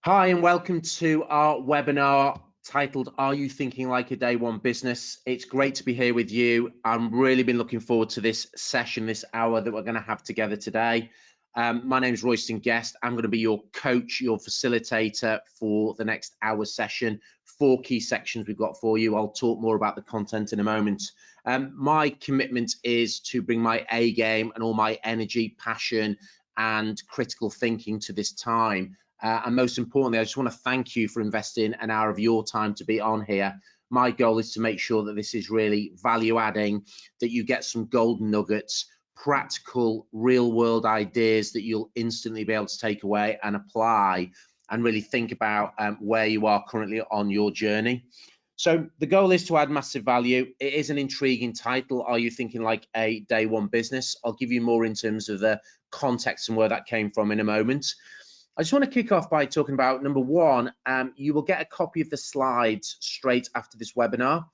Hi, and welcome to our webinar titled, Are You Thinking Like a Day One Business? It's great to be here with you. I've really been looking forward to this session, this hour that we're going to have together today. My name is Royston Guest. I'm going to be your coach, your facilitator for the next hour session. 4 key sections we've got for you. I'll talk more about the content in a moment. My commitment is to bring my A game and all my energy, passion, and critical thinking to this time. And most importantly, I just want to thank you for investing an hour of your time to be on here. My goal is to make sure that this is really value adding, that you get some golden nuggets, practical, real world ideas that you'll instantly be able to take away and apply and really think about where you are currently on your journey. So the goal is to add massive value. It is an intriguing title. Are you thinking like a day one business? I'll give you more in terms of the context and where that came from in a moment. I just want to kick off by talking about number one. You will get a copy of the slides straight after this webinar.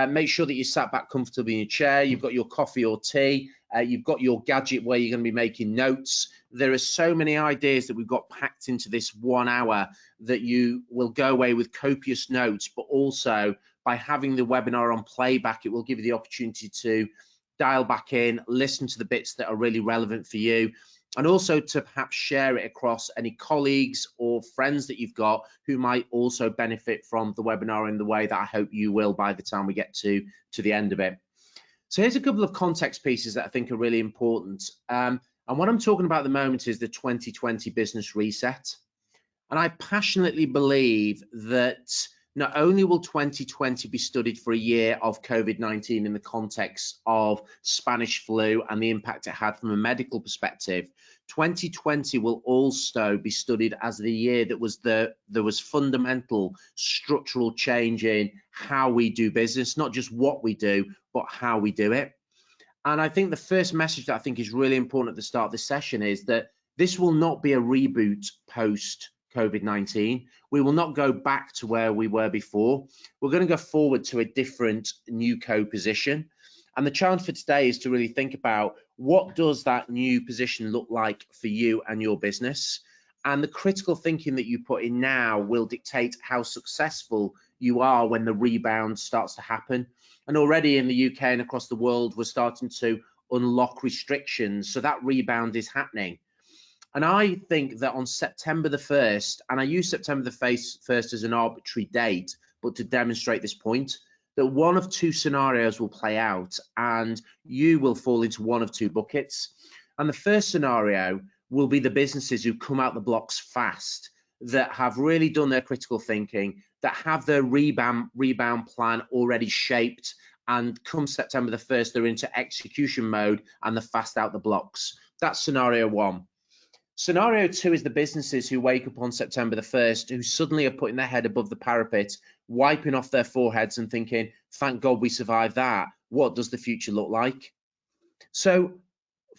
Make sure that you sat back comfortably in your chair. You've got your coffee or tea. You've got your gadget where you're going to be making notes. There are so many ideas that we've got packed into this 1 hour that you will go away with copious notes, but also by having the webinar on playback, it will give you the opportunity to dial back in, listen to the bits that are really relevant for you, and also to perhaps share it across any colleagues or friends that you've got who might also benefit from the webinar in the way that I hope you will by the time we get to the end of it. So here's a couple of context pieces that I think are really important. And what I'm talking about at the moment is the 2020 business reset. And I passionately believe that not only will 2020 be studied for a year of COVID-19 in the context of Spanish flu and the impact it had from a medical perspective, 2020 will also be studied as the year that there was fundamental structural change in how we do business, not just what we do, but how we do it. And I think the first message that I think is really important at the start of this session is that this will not be a reboot post COVID-19. We will not go back to where we were before. We're going to go forward to a different new position. And the challenge for today is to really think about what does that new position look like for you and your business. And the critical thinking that you put in now will dictate how successful you are when the rebound starts to happen. And already in the UK and across the world, we're starting to unlock restrictions. So that rebound is happening. And I think that on September the 1st, and I use September the 1st as an arbitrary date, but to demonstrate this point, that one of two scenarios will play out and you will fall into one of two buckets. And the first scenario will be the businesses who come out the blocks fast, that have really done their critical thinking, that have their rebound plan already shaped, and come September the 1st, they're into execution mode and they're fast out the blocks. That's scenario one. Scenario two is the businesses who wake up on September the 1st, who suddenly are putting their head above the parapet, wiping off their foreheads and thinking, thank God we survived that. What does the future look like? So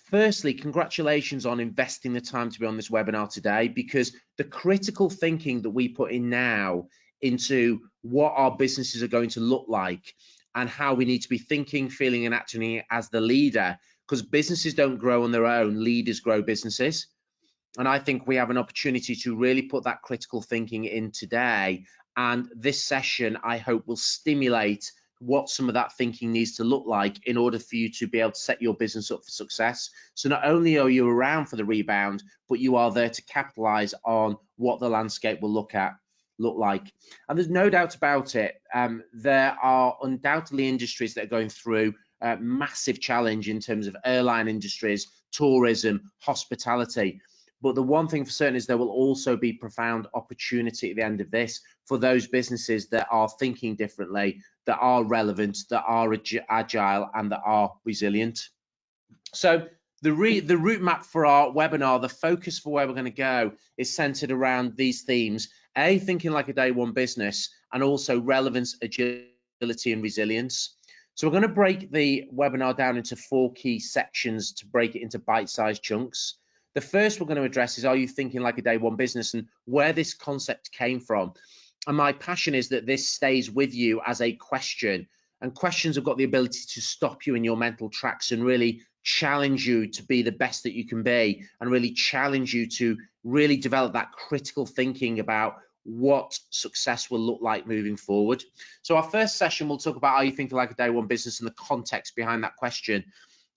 firstly, congratulations on investing the time to be on this webinar today, because the critical thinking that we put in now into what our businesses are going to look like and how we need to be thinking, feeling and acting as the leader, because businesses don't grow on their own, leaders grow businesses. And I think we have an opportunity to really put that critical thinking in today. And this session, I hope, will stimulate what some of that thinking needs to look like in order for you to be able to set your business up for success. So not only are you around for the rebound, but you are there to capitalize on what the landscape will look like. And there's no doubt about it. There are undoubtedly industries that are going through a massive challenge in terms of airline industries, tourism, hospitality. But the one thing for certain is there will also be profound opportunity at the end of this for those businesses that are thinking differently, that are relevant, that are agile, and that are resilient. So the route map for our webinar, the focus for where we're going to go is centered around these themes: A, thinking like a day one business, and also relevance, agility, and resilience. So we're going to break the webinar down into 4 key sections to break it into bite-sized chunks. The first we're going to address is, are you thinking like a day one business, and where this concept came from. And my passion is that this stays with you as a question, and questions have got the ability to stop you in your mental tracks and really challenge you to be the best that you can be, and really challenge you to really develop that critical thinking about what success will look like moving forward. So our first session, we'll talk about how you think like a day one business and the context behind that question.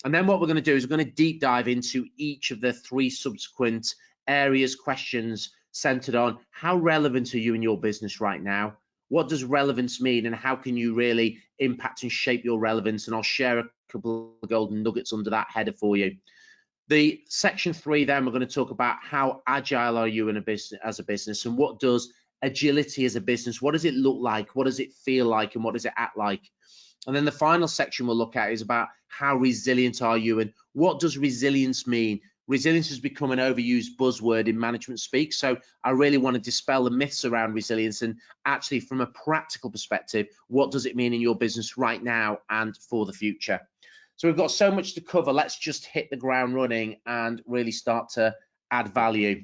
And then what we're going to do is we're going to deep dive into each of the 3 subsequent areas, questions centered on how relevant are you in your business right now? What does relevance mean, and how can you really impact and shape your relevance? And I'll share a couple of golden nuggets under that header for you. The section 3, then we're going to talk about how agile are you in a business, as a business, and what does agility as a business, what does it look like, what does it feel like, and what does it act like? And then the final section we'll look at is about how resilient are you, and what does resilience mean? Resilience has become an overused buzzword in management speak, so I really want to dispel the myths around resilience, and actually from a practical perspective, what does it mean in your business right now and for the future? So we've got so much to cover. Let's just hit the ground running and really start to add value.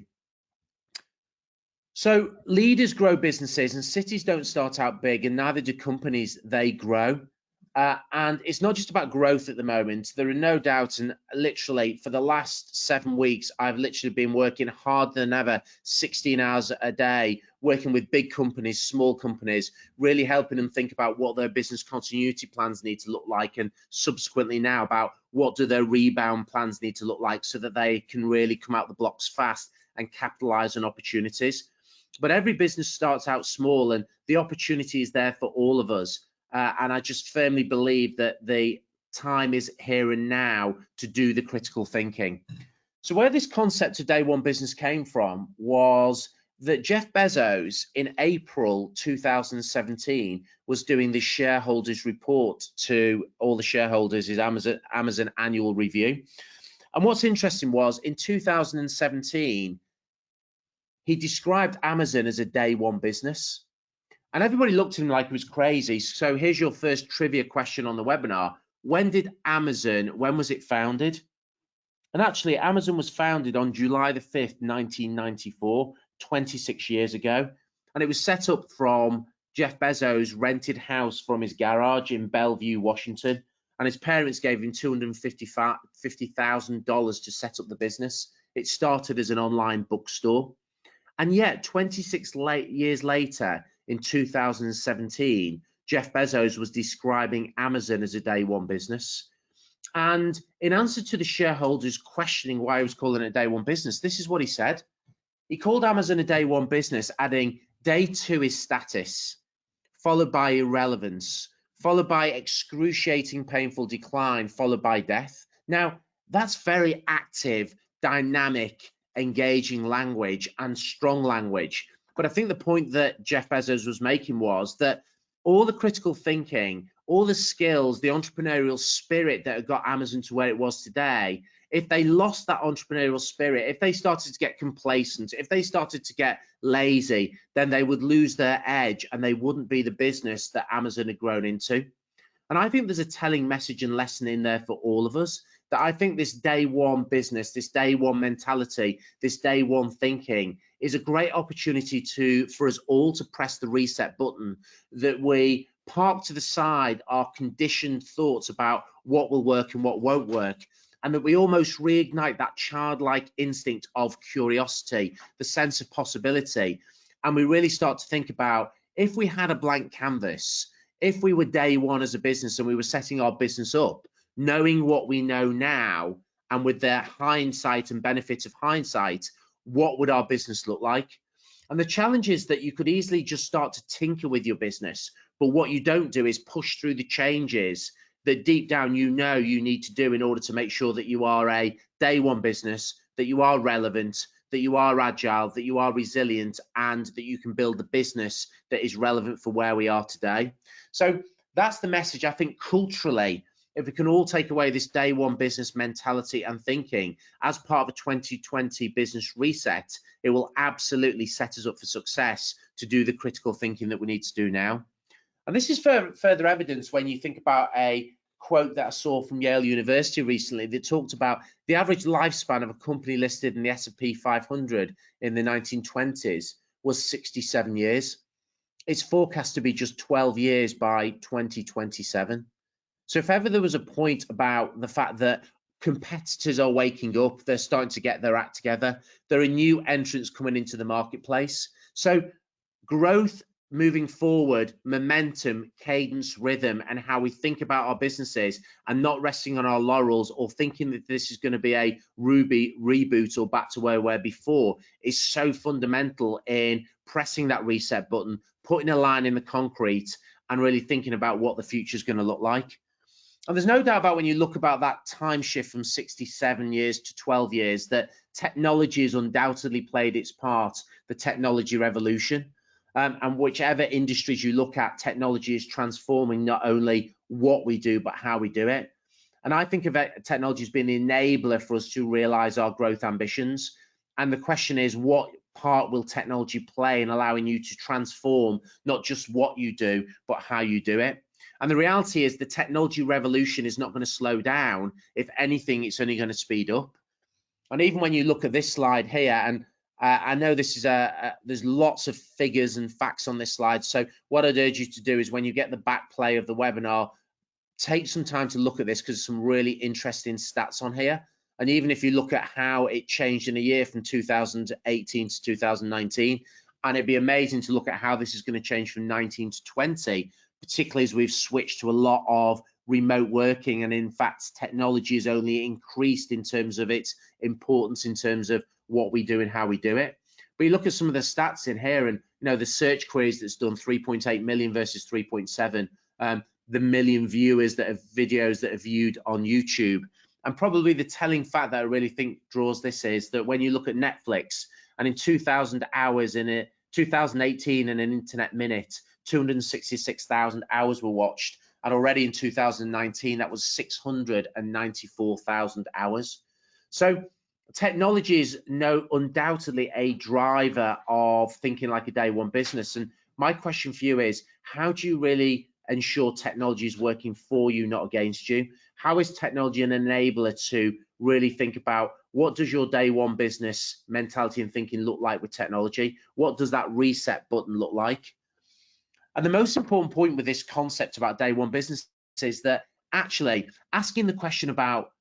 So leaders grow businesses, and cities don't start out big, and neither do companies. They grow. And it's not just about growth at the moment. There are no doubts, and literally for the last 7 weeks, I've literally been working harder than ever, 16 hours a day, working with big companies, small companies, really helping them think about what their business continuity plans need to look like, and subsequently now about what do their rebound plans need to look like, so that they can really come out the blocks fast and capitalize on opportunities. But every business starts out small, and the opportunity is there for all of us. And I just firmly believe that the time is here and now to do the critical thinking. So where this concept of day one business came from was that Jeff Bezos in April 2017 was doing the shareholders report to all the shareholders, his Amazon annual review. And what's interesting was in 2017, he described Amazon as a day one business. And everybody looked at him like he was crazy. So here's your first trivia question on the webinar. When was it founded? And actually, Amazon was founded on July the 5th, 1994, 26 years ago. And it was set up from Jeff Bezos' rented house from his garage in Bellevue, Washington. And his parents gave him $250,000 to set up the business. It started as an online bookstore. And yet, 26 years later, in 2017, Jeff Bezos was describing Amazon as a day one business. And in answer to the shareholders questioning why he was calling it a day one business, this is what he said. He called Amazon a day one business, adding day 2 is status, followed by irrelevance, followed by excruciating painful decline, followed by death. Now, that's very active, dynamic, engaging language and strong language. But I think the point that Jeff Bezos was making was that all the critical thinking, all the skills, the entrepreneurial spirit that had got Amazon to where it was today, if they lost that entrepreneurial spirit, if they started to get complacent, if they started to get lazy, then they would lose their edge and they wouldn't be the business that Amazon had grown into. And I think there's a telling message and lesson in there for all of us, that I think this day one business, this day one mentality, this day one thinking is a great opportunity for us all to press the reset button, that we park to the side our conditioned thoughts about what will work and what won't work, and that we almost reignite that childlike instinct of curiosity, the sense of possibility. And we really start to think about, if we had a blank canvas, if we were day one as a business and we were setting our business up, knowing what we know now, and with the hindsight and benefit of hindsight, what would our business look like? And the challenge is that you could easily just start to tinker with your business, but what you don't do is push through the changes that deep down you know you need to do in order to make sure that you are a day one business, that you are relevant, that you are agile, that you are resilient, and that you can build the business that is relevant for where we are today. So that's the message. I think culturally, if we can all take away this day one business mentality and thinking as part of a 2020 business reset, it will absolutely set us up for success to do the critical thinking that we need to do now. And this is further evidence when you think about a quote that I saw from Yale University recently that talked about the average lifespan of a company listed in the S&P 500 in the 1920s was 67 years. It's forecast to be just 12 years by 2027. So if ever there was a point about the fact that Competitors are waking up. They're starting to get their act together. There are new entrants coming into the marketplace. So growth moving forward, momentum, cadence, rhythm, and how we think about our businesses, and not resting on our laurels or thinking that this is going to be a Ruby reboot or back to where we were before, is so fundamental in pressing that reset button, putting a line in the concrete, and really thinking about what the future is going to look like. And there's no doubt about, when you look about that time shift from 67 years to 12 years, that technology has undoubtedly played its part, the technology revolution. And whichever industries you look at, technology is transforming not only what we do, but how we do it. And I think of technology as being the enabler for us to realize our growth ambitions. And the question is, what part will technology play in allowing you to transform not just what you do, but how you do it? And the reality is the technology revolution is not going to slow down. If anything, it's only going to speed up. And even when you look at this slide here, and I know this is there's lots of figures and facts on this slide. So what I'd urge you to do is, when you get the back play of the webinar, take some time to look at this, because there's some really interesting stats on here. And even if you look at how it changed in a year from 2018 to 2019, and it'd be amazing to look at how this is going to change from 19 to 20, particularly as we've switched to a lot of remote working, and in fact technology has only increased in terms of its importance in terms of what we do and how we do it. But you look at some of the stats in here, and the search queries that's done 3.8 million versus 3.7, the million viewers that have videos that are viewed on YouTube. And probably the telling fact that I really think draws this is that when you look at Netflix, and in 2,000 hours in it, 2018 in an internet minute, 266,000 hours were watched, and already in 2019 that was 694,000 hours. So technology is undoubtedly a driver of thinking like a day one business. And my question for you is, how do you really ensure technology is working for you, not against you? How is technology an enabler to really think about, what does your day one business mentality and thinking look like with technology? What does that reset button look like? And the most important point with this concept about day one business is that actually asking the question about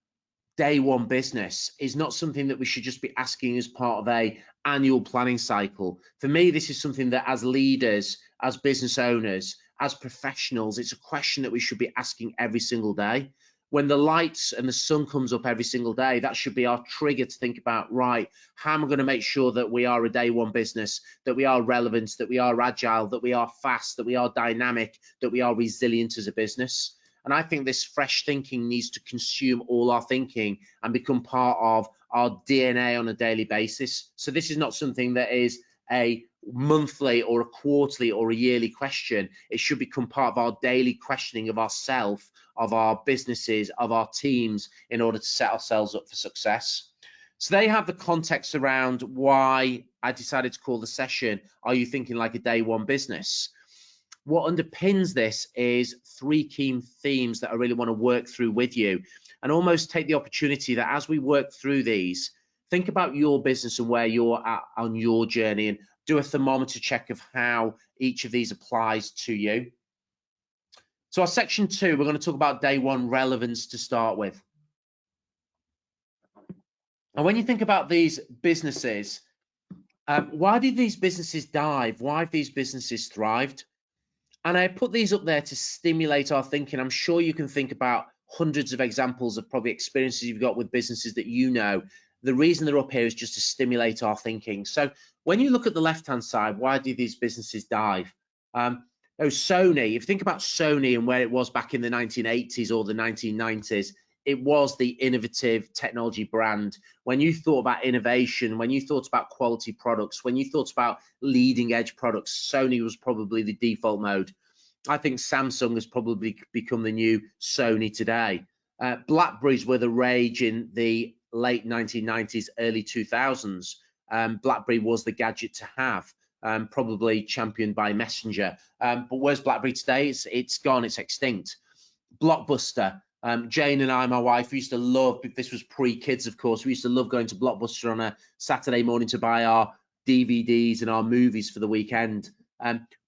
day one business is not something that we should just be asking as part of a annual planning cycle. For me, this is something that as leaders, as business owners, as professionals, it's a question that we should be asking every single day. When the lights and the sun comes up every single day, that should be our trigger to think about, right, how am I going to make sure that we are a day one business, that we are relevant, that we are agile, that we are fast, that we are dynamic, that we are resilient as a business. And I think this fresh thinking needs to consume all our thinking and become part of our DNA on a daily basis. So this is not something that is a monthly or a quarterly or a yearly question. It should become part of our daily questioning of ourselves, of our businesses, of our teams, in order to set ourselves up for success. So they have the context around why I decided to call the session, Are You Thinking Like a Day One Business? What underpins this is three key themes that I really want to work through with you, and almost take the opportunity that as we work through these, think about your business and where you're at on your journey, and do a thermometer check of how each of these applies to you. So our section 2, we're going to talk about day one relevance to start with. And when you think about these businesses, why did these businesses dive? Why have these businesses thrived? And I put these up there to stimulate our thinking. I'm sure you can think about hundreds of examples of probably experiences you've got with businesses that you know. The reason they're up here is just to stimulate our thinking. So when you look at the left-hand side, why do these businesses dive? Sony, if you think about Sony and where it was back in the 1980s or the 1990s, it was the innovative technology brand. When you thought about innovation, when you thought about quality products, when you thought about leading edge products, Sony was probably the default mode. I think Samsung has probably become the new Sony today. Blackberries were the rage in the late 1990s, early 2000s. BlackBerry was the gadget to have, probably championed by Messenger. But where's BlackBerry today? It's gone, it's extinct. Blockbuster. Jane and I, my wife, we used to love, this was pre-kids of course, we used to love going to Blockbuster on a Saturday morning to buy our DVDs and our movies for the weekend.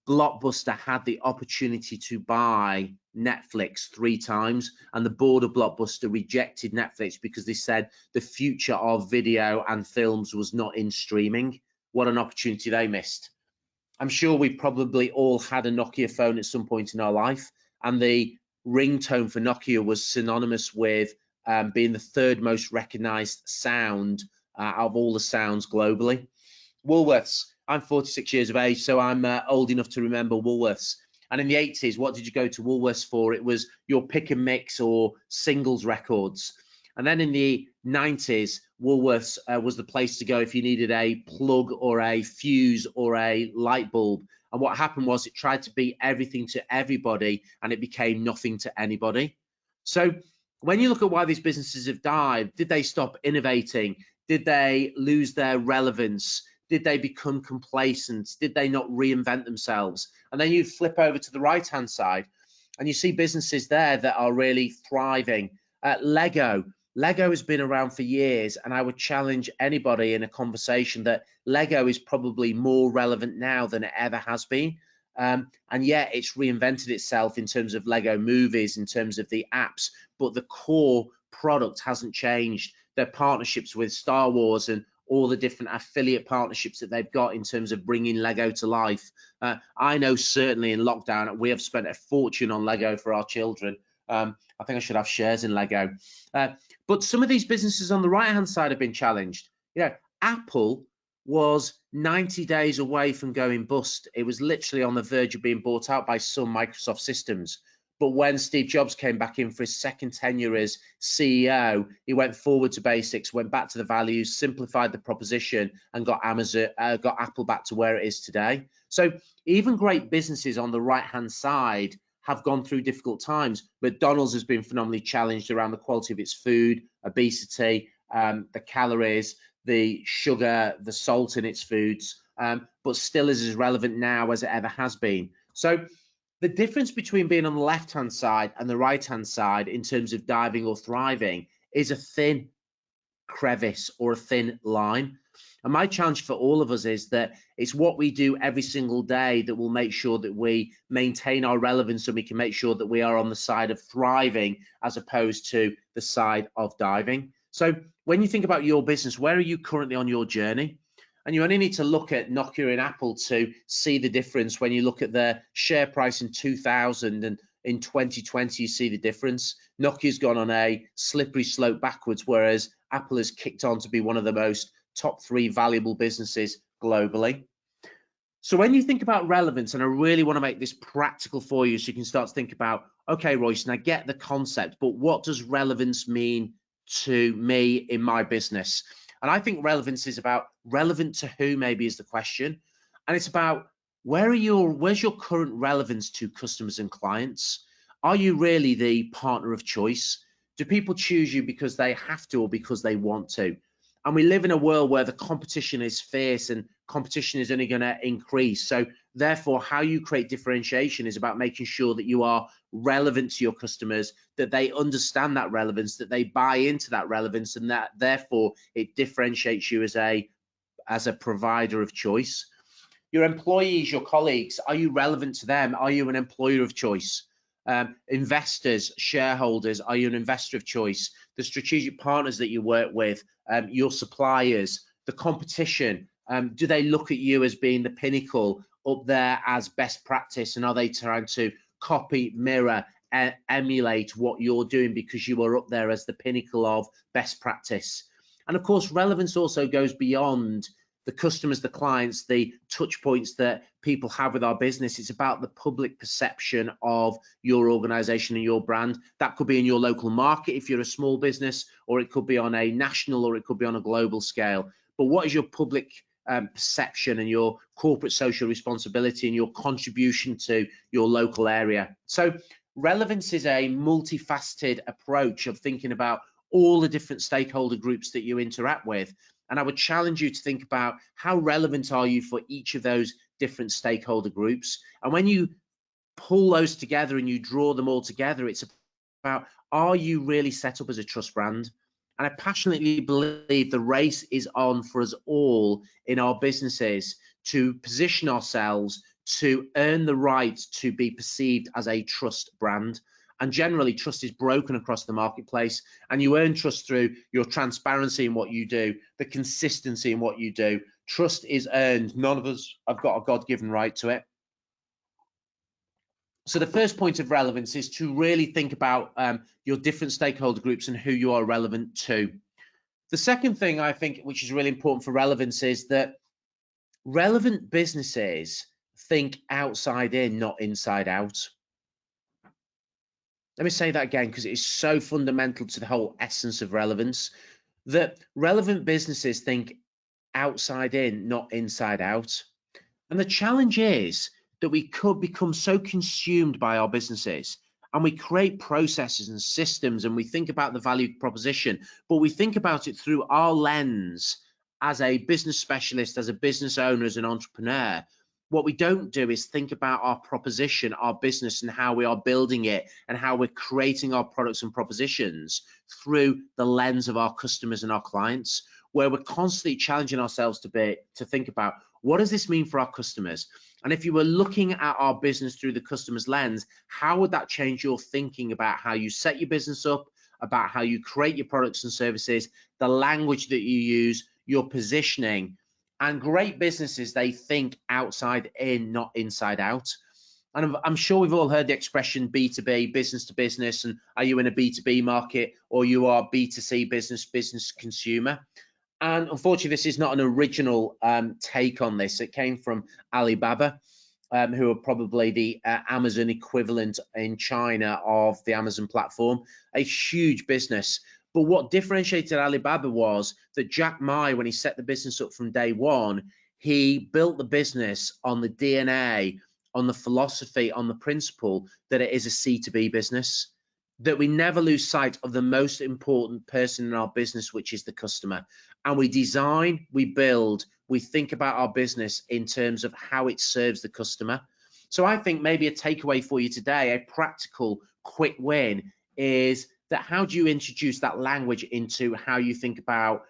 Blockbuster had the opportunity to buy Netflix 3 times, and the board of Blockbuster rejected Netflix because they said the future of video and films was not in streaming. What an opportunity they missed. I'm sure we've probably all had a Nokia phone at some point in our life, and the ringtone for Nokia was synonymous with being the third most recognized sound out of all the sounds globally. Woolworths. I'm 46 years of age, so I'm old enough to remember Woolworths. And in the 80s, what did you go to Woolworths for? It was your pick and mix or singles records. And then in the 90s, Woolworths was the place to go if you needed a plug or a fuse or a light bulb. And what happened was it tried to be everything to everybody, and it became nothing to anybody. So when you look at why these businesses have died, did they stop innovating? Did they lose their relevance? Did they become complacent? Did they not reinvent themselves? And then you flip over to the right-hand side and you see businesses there that are really thriving. Lego has been around for years, and I would challenge anybody in a conversation that Lego is probably more relevant now than it ever has been. And yet it's reinvented itself in terms of Lego movies, in terms of the apps, but the core product hasn't changed. Their partnerships with Star Wars and all the different affiliate partnerships that they've got in terms of bringing Lego to life. I know certainly in lockdown, we have spent a fortune on Lego for our children. I think I should have shares in Lego. But some of these businesses on the right-hand side have been challenged. You know, Apple was 90 days away from going bust. It was literally on the verge of being bought out by some Microsoft systems. But when Steve Jobs came back in for his second tenure as CEO, he went forward to basics, went back to the values, simplified the proposition, and got Apple back to where it is today. So even great businesses on the right-hand side have gone through difficult times. McDonald's has been phenomenally challenged around the quality of its food, obesity, the calories, the sugar, the salt in its foods, but still is as relevant now as it ever has been. So the difference between being on the left-hand side and the right-hand side in terms of diving or thriving is a thin crevice or a thin line. And my challenge for all of us is that it's what we do every single day that will make sure that we maintain our relevance, and we can make sure that we are on the side of thriving as opposed to the side of diving. So when you think about your business, where are you currently on your journey? And you only need to look at Nokia and Apple to see the difference. When you look at their share price in 2000 and in 2020, you see the difference. Nokia's gone on a slippery slope backwards, whereas Apple has kicked on to be one of the most top 3 valuable businesses globally. So when you think about relevance, and I really want to make this practical for you so you can start to think about, okay, Royston, I get the concept, but what does relevance mean to me in my business? And I think relevance is about relevant to who maybe is the question. And it's about where's your current relevance to customers and clients? Are you really the partner of choice? Do people choose you because they have to or because they want to? And we live in a world where the competition is fierce and competition is only going to increase. So therefore, how you create differentiation is about making sure that you are relevant to your customers, that they understand that relevance, that they buy into that relevance, and that therefore it differentiates you as a provider of choice. Your employees, your colleagues, are you relevant to them? Are you an employer of choice? Investors, shareholders, are you an investor of choice? The strategic partners that you work with, your suppliers, the competition, do they look at you as being the pinnacle up there as best practice, and are they trying to copy, mirror, emulate what you're doing because you are up there as the pinnacle of best practice? And of course, relevance also goes beyond the customers, the clients, the touch points that people have with our business. It's about the public perception of your organization and your brand. That could be in your local market if you're a small business, or it could be on a national, or it could be on a global scale. But what is your public perception and your corporate social responsibility and your contribution to your local area? So relevance is a multifaceted approach of thinking about all the different stakeholder groups that you interact with. And I would challenge you to think about how relevant are you for each of those different stakeholder groups. And when you pull those together and you draw them all together, it's about, are you really set up as a trust brand? And I passionately believe the race is on for us all in our businesses to position ourselves to earn the right to be perceived as a trust brand. And generally, trust is broken across the marketplace, and you earn trust through your transparency in what you do, the consistency in what you do. Trust is earned. None of us have got a God-given right to it. So the first point of relevance is to really think about your different stakeholder groups and who you are relevant to. The second thing I think, which is really important for relevance, is that relevant businesses think outside in, not inside out. Let me say that again, because it is so fundamental to the whole essence of relevance, that relevant businesses think outside in, not inside out. And the challenge is that we could become so consumed by our businesses, and we create processes and systems, and we think about the value proposition, but we think about it through our lens as a business specialist, as a business owner, as an entrepreneur. What we don't do is think about our proposition, our business, and how we are building it, and how we're creating our products and propositions through the lens of our customers and our clients, where we're constantly challenging ourselves to think about, what does this mean for our customers? And if you were looking at our business through the customer's lens, how would that change your thinking about how you set your business up, about how you create your products and services, the language that you use, your positioning? And great businesses, they think outside in, not inside out. And I'm sure we've all heard the expression B2B, business to business. And are you in a B2B market, or you are B2C, business consumer? And unfortunately, this is not an original take on this. It came from Alibaba, who are probably the Amazon equivalent in China of the Amazon platform, a huge business. But what differentiated Alibaba was that Jack Ma, when he set the business up from day one, he built the business on the DNA, on the philosophy, on the principle that it is a C2B business, that we never lose sight of the most important person in our business, which is the customer. And we design, we build, we think about our business in terms of how it serves the customer. So I think maybe a takeaway for you today, a practical quick win, is that how do you introduce that language into how you think about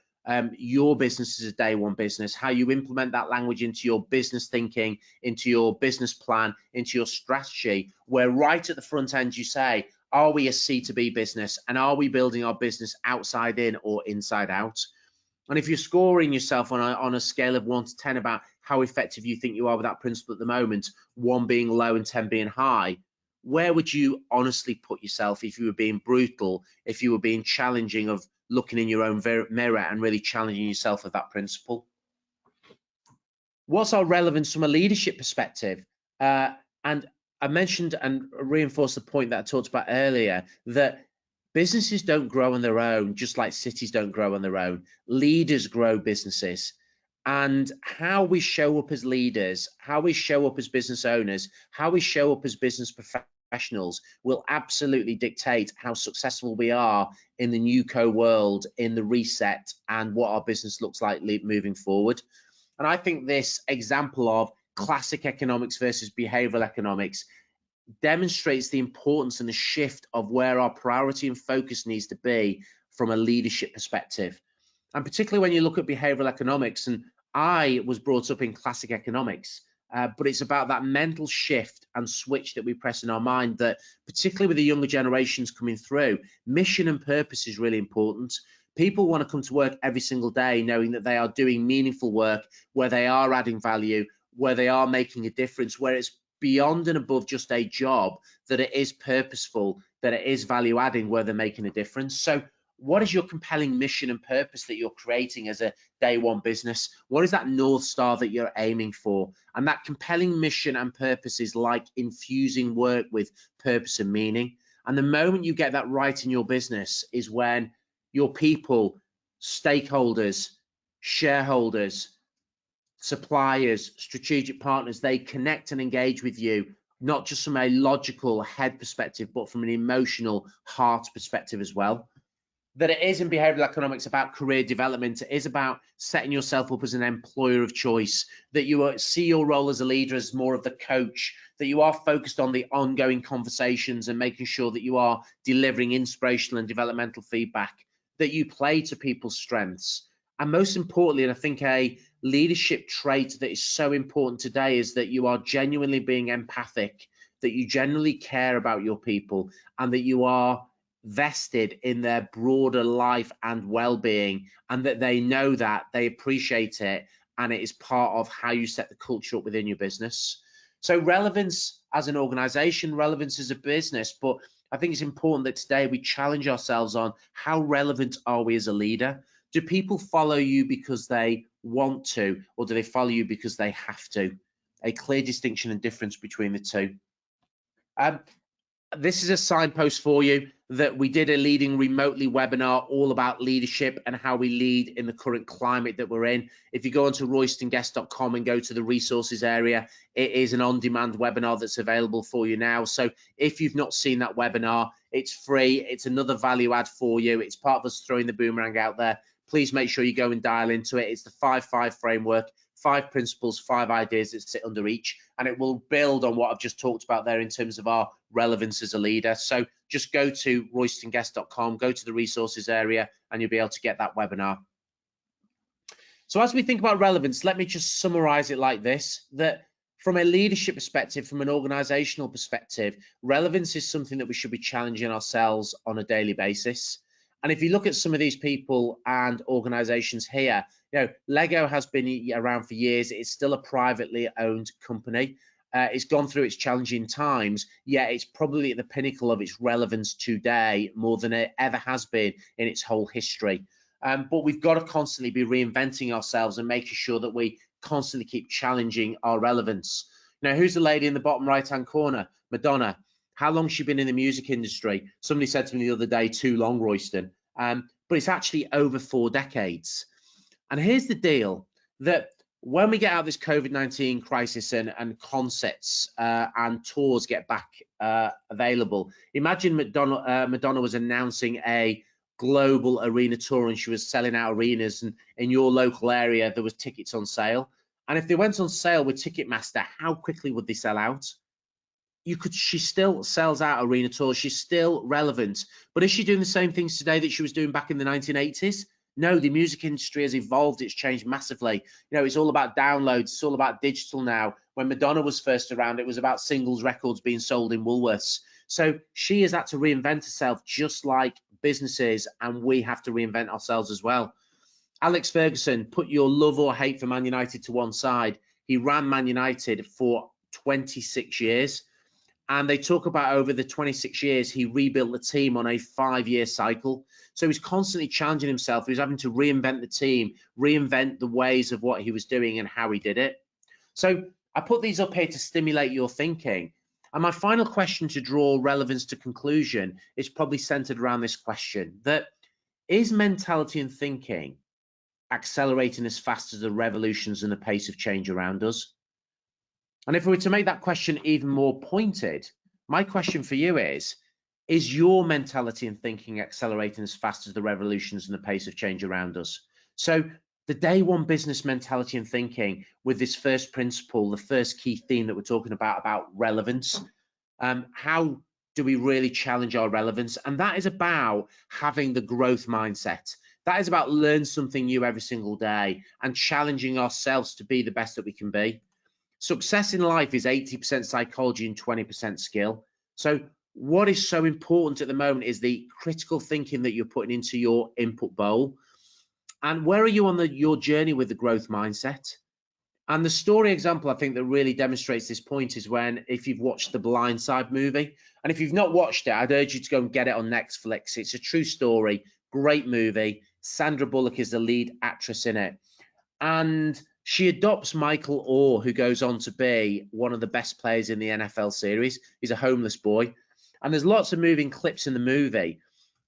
your business as a day one business, how you implement that language into your business thinking, into your business plan, into your strategy, where right at the front end you say, are we a C2B business, and are we building our business outside in or inside out? And if you're scoring yourself on a scale of 1 to 10 about how effective you think you are with that principle at the moment, 1 being low and 10 being high, where would you honestly put yourself if you were being brutal, if you were being challenging of looking in your own mirror and really challenging yourself with that principle? What's our relevance from a leadership perspective? And I mentioned and reinforced the point that I talked about earlier, that businesses don't grow on their own, just like cities don't grow on their own. Leaders grow businesses. And how we show up as leaders, how we show up as business owners, how we show up as business professionals will absolutely dictate how successful we are in the new world, in the reset, and what our business looks like moving forward. And I think this example of classic economics versus behavioral economics demonstrates the importance and the shift of where our priority and focus needs to be from a leadership perspective. And particularly when you look at behavioral economics, and I was brought up in classic economics, but it's about that mental shift and switch that we press in our mind, that particularly with the younger generations coming through, mission and purpose is really important. People want to come to work every single day knowing that they are doing meaningful work, where they are adding value, where they are making a difference, where it's beyond and above just a job, that it is purposeful, that it is value adding, where they're making a difference. So what is your compelling mission and purpose that you're creating as a day one business? What is that North Star that you're aiming for? And that compelling mission and purpose is like infusing work with purpose and meaning. And the moment you get that right in your business is when your people, stakeholders, shareholders, suppliers, strategic partners, they connect and engage with you, not just from a logical head perspective, but from an emotional heart perspective as well. That it is in behavioral economics about career development. It is about setting yourself up as an employer of choice, that you see your role as a leader as more of the coach, that you are focused on the ongoing conversations and making sure that you are delivering inspirational and developmental feedback, that you play to people's strengths, And most importantly, and I think a leadership trait that is so important today is that you are genuinely being empathic, that you genuinely care about your people, and that you are vested in their broader life and well-being, and that they know that, they appreciate it, and it is part of how you set the culture up within your business. So relevance as an organization, relevance as a business, but I think it's important that today we challenge ourselves on how relevant are we as a leader? Do people follow you because they want to, or do they follow you because they have to? A clear distinction and difference between the two. This is a signpost for you that we did a leading remotely webinar all about leadership and how we lead in the current climate that we're in. If you go onto roystonguest.com and go to the resources area, it is an on-demand webinar that's available for you now. So if you've not seen that webinar, it's free. It's another value add for you. It's part of us throwing the boomerang out there. Please make sure you go and dial into it. It's the 5-5 framework, 5 principles, 5 ideas that sit under each, and it will build on what I've just talked about there in terms of our relevance as a leader. So just go to roystonguest.com, go to the resources area, and you'll be able to get that webinar. So as we think about relevance, let me just summarize it like this, that from a leadership perspective, from an organizational perspective, relevance is something that we should be challenging ourselves on a daily basis. And if you look at some of these people and organizations here, Lego has been around for years. It's still a privately owned company. It's gone through its challenging times, yet it's probably at the pinnacle of its relevance today more than it ever has been in its whole history. But we've got to constantly be reinventing ourselves and making sure that we constantly keep challenging our relevance. Now, who's the lady in the bottom right-hand corner? Madonna. How long has she been in the music industry? Somebody said to me the other day, too long, Royston. But it's actually over 4 decades. And here's the deal, that when we get out of this COVID-19 crisis and concerts and tours get back available, imagine Madonna was announcing a global arena tour and she was selling out arenas, and in your local area there was tickets on sale. And if they went on sale with Ticketmaster, how quickly would they sell out? She still sells out arena tours. She's still relevant. But is she doing the same things today that she was doing back in the 1980s? No, the music industry has evolved. It's changed massively. It's all about downloads. It's all about digital now. When Madonna was first around, it was about singles records being sold in Woolworths. So she has had to reinvent herself just like businesses, and we have to reinvent ourselves as well. Alex Ferguson, put your love or hate for Man United to one side. He ran Man United for 26 years. And they talk about over the 26 years, he rebuilt the team on a 5-year cycle. So he's constantly challenging himself. He was having to reinvent the team, reinvent the ways of what he was doing and how he did it. So I put these up here to stimulate your thinking. And my final question to draw relevance to conclusion is probably centered around this question, that is mentality and thinking accelerating as fast as the revolutions and the pace of change around us? And if we were to make that question even more pointed, my question for you is your mentality and thinking accelerating as fast as the revolutions and the pace of change around us? So the day one business mentality and thinking with this first principle, the first key theme that we're talking about relevance, how do we really challenge our relevance? And that is about having the growth mindset. That is about learn something new every single day and challenging ourselves to be the best that we can be. Success in life is 80% psychology and 20% skill. So what is so important at the moment is the critical thinking that you're putting into your input bowl. And where are you on your journey with the growth mindset? And the story example I think that really demonstrates this point is if you've watched the Blind Side movie, and if you've not watched it, I'd urge you to go and get it on Netflix. It's a true story, great movie. Sandra Bullock is the lead actress in it. And she adopts Michael Orr, who goes on to be one of the best players in the NFL series. He's a homeless boy. And there's lots of moving clips in the movie.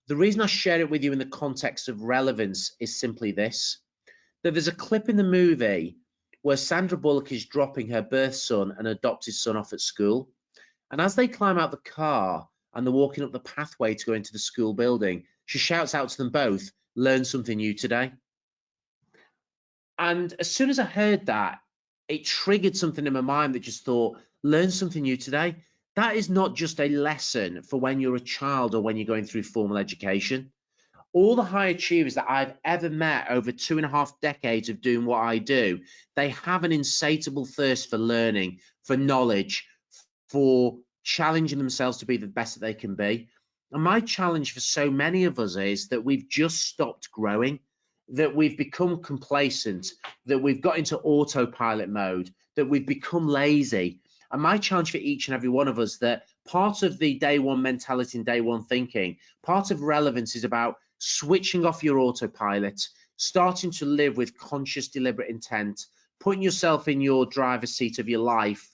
The reason I share it with you in the context of relevance is simply this, that there's a clip in the movie where Sandra Bullock is dropping her birth son and adopted son off at school. And as they climb out the car and they're walking up the pathway to go into the school building, she shouts out to them both, "Learn something new today." And as soon as I heard that, it triggered something in my mind that just thought, learn something new today. That is not just a lesson for when you're a child or when you're going through formal education. All the high achievers that I've ever met over 2.5 decades of doing what I do, they have an insatiable thirst for learning, for knowledge, for challenging themselves to be the best that they can be. And my challenge for so many of us is that we've just stopped growing, that we've become complacent, that we've got into autopilot mode, that we've become lazy. And my challenge for each and every one of us, that part of the day one mentality and day one thinking, part of relevance is about switching off your autopilot, starting to live with conscious, deliberate intent, putting yourself in your driver's seat of your life,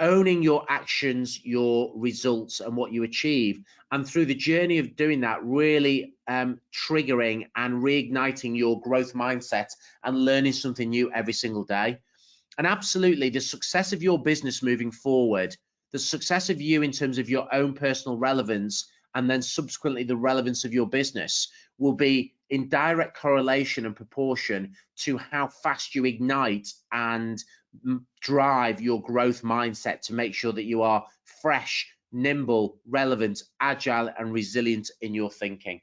owning your actions, your results, and what you achieve. And through the journey of doing that, really triggering and reigniting your growth mindset and learning something new every single day. And absolutely, the success of your business moving forward, the success of you in terms of your own personal relevance, and then subsequently the relevance of your business will be in direct correlation and proportion to how fast you ignite and drive your growth mindset to make sure that you are fresh, nimble, relevant, agile, and resilient in your thinking.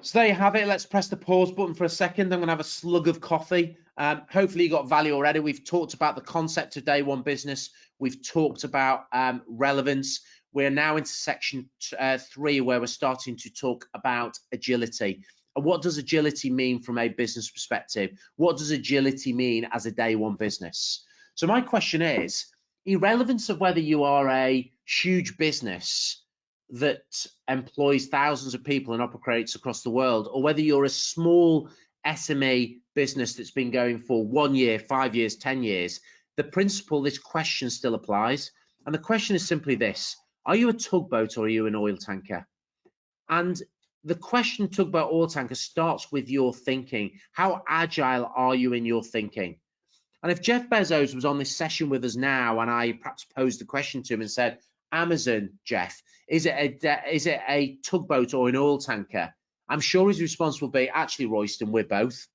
So there you have it. Let's press the pause button for a second. I'm going to have a slug of coffee. Hopefully you got value already. We've talked about the concept of day one business. We've talked about relevance. We're now into section 3, where we're starting to talk about agility. And what does agility mean from a business perspective? What does agility mean as a day one business? So my question is, irrelevant of whether you are a huge business that employs thousands of people and operates across the world, or whether you're a small SME business that's been going for 1 year, 5 years, 10 years, the principle, this question still applies. And the question is simply this: are you a tugboat or are you an oil tanker? And the question tugboat oil tanker starts with your thinking. How agile are you in your thinking? And if Jeff Bezos was on this session with us now, and I perhaps posed the question to him and said, Amazon, Jeff, is it a tugboat or an oil tanker? I'm sure his response will be, actually, Royston, we're both.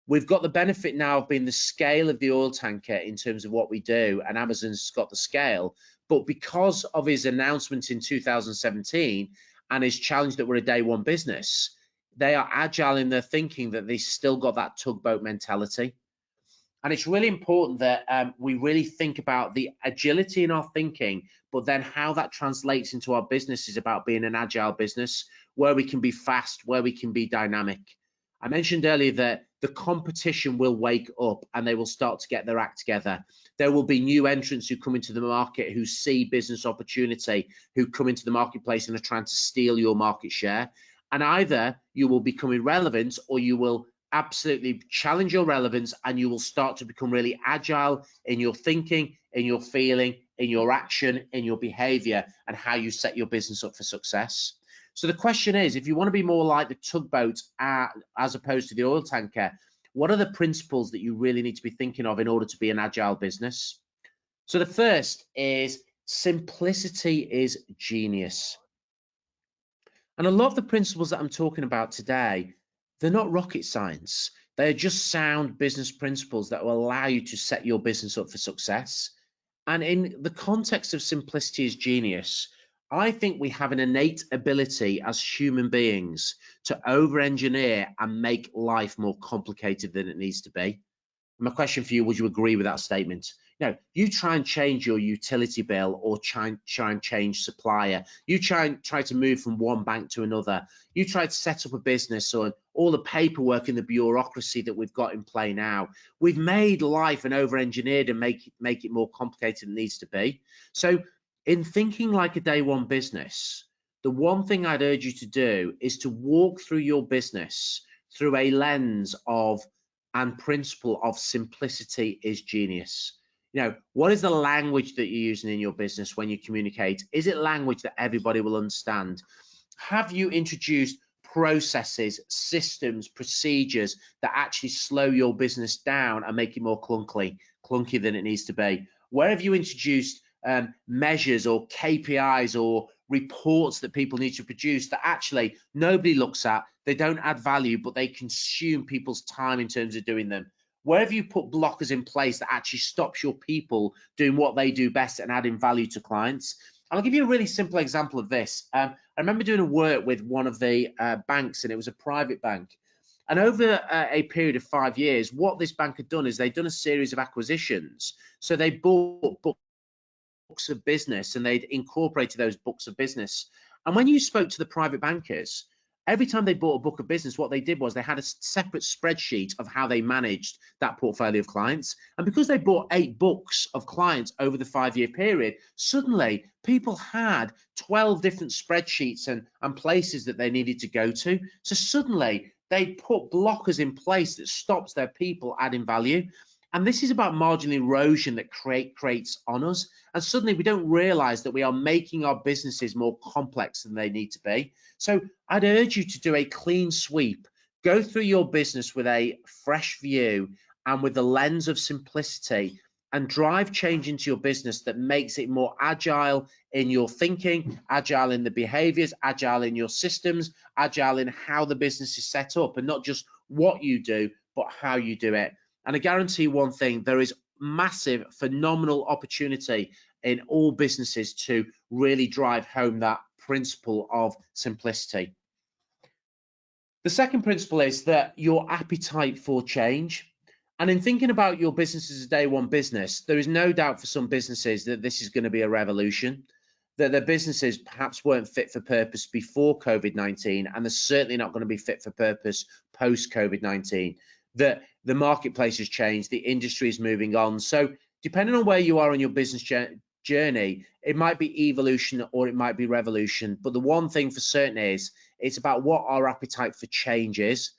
We've got the benefit now of being the scale of the oil tanker in terms of what we do, and Amazon's got the scale. But because of his announcement in 2017 and his challenge that we're a day one business, they are agile in their thinking, that they still got that tugboat mentality. And it's really important that we really think about the agility in our thinking, but then how that translates into our business is about being an agile business, where we can be fast, where we can be dynamic. I mentioned earlier that the competition will wake up and they will start to get their act together. There will be new entrants who come into the market, who see business opportunity, who come into the marketplace and are trying to steal your market share. And either you will become irrelevant, or you will absolutely challenge your relevance, and you will start to become really agile in your thinking, in your feeling, in your action, in your behavior, and how you set your business up for success. So the question is, if you want to be more like the tugboat as opposed to the oil tanker, what are the principles that you really need to be thinking of in order to be an agile business? So the first is simplicity is genius. And a lot of the principles that I'm talking about today, they're not rocket science. They're just sound business principles that will allow you to set your business up for success. And in the context of simplicity is genius, I think we have an innate ability as human beings to over-engineer and make life more complicated than it needs to be. My question for you, would you agree with that statement? You try and change your utility bill, or try and change supplier. You try to move from one bank to another. You try to set up a business, or all the paperwork and the bureaucracy that we've got in play now. We've made life and over-engineered and make it more complicated than it needs to be. So in thinking like a day one business, the one thing I'd urge you to do is to walk through your business through a lens of and principle of simplicity is genius. What is the language that you're using in your business when you communicate? Is it language that everybody will understand? Have you introduced processes, systems, procedures that actually slow your business down and make it more clunky than it needs to be? Where have you introduced measures or KPIs or reports that people need to produce that actually nobody looks at, they don't add value, but they consume people's time in terms of doing them? Where have you put blockers in place that actually stops your people doing what they do best and adding value to clients? And I'll give you a really simple example of this. I remember doing a work with one of the banks, and it was a private bank. And over a period of 5 years, what this bank had done is they'd done a series of acquisitions. So they bought books of business and they'd incorporated those books of business. And when you spoke to the private bankers, every time they bought a book of business, what they did was they had a separate spreadsheet of how they managed that portfolio of clients. And because they bought 8 books of clients over the 5-year period, suddenly people had 12 different spreadsheets and places that they needed to go to. So suddenly they put blockers in place that stops their people adding value. And this is about marginal erosion that creates on us. And suddenly we don't realize that we are making our businesses more complex than they need to be. So I'd urge you to do a clean sweep, go through your business with a fresh view and with the lens of simplicity, and drive change into your business that makes it more agile in your thinking, agile in the behaviors, agile in your systems, agile in how the business is set up, and not just what you do, but how you do it. And I guarantee one thing, there is massive, phenomenal opportunity in all businesses to really drive home that principle of simplicity. The second principle is that your appetite for change. And in thinking about your business as a day one business, there is no doubt for some businesses that this is going to be a revolution, that their businesses perhaps weren't fit for purpose before COVID-19, and they're certainly not going to be fit for purpose post COVID-19, that the marketplace has changed, the industry is moving on. So depending on where you are on your business journey, it might be evolution or it might be revolution. But the one thing for certain is it's about what our appetite for change is.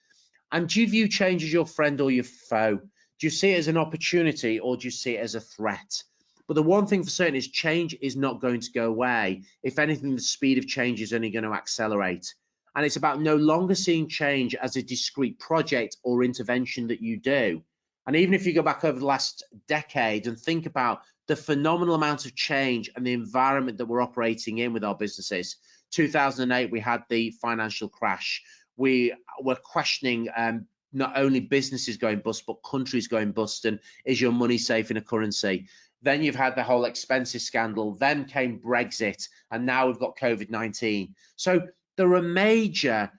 And do you view change as your friend or your foe? Do you see it as an opportunity or do you see it as a threat? But the one thing for certain is change is not going to go away. If anything, the speed of change is only going to accelerate. And it's about no longer seeing change as a discrete project or intervention that you do. And even if you go back over the last decade and think about the phenomenal amount of change and the environment that we're operating in with our businesses. 2008, we had the financial crash. We were questioning not only businesses going bust, but countries going bust, and is your money safe in a currency? Then you've had the whole expenses scandal, then came Brexit, and now we've got COVID-19. So there are major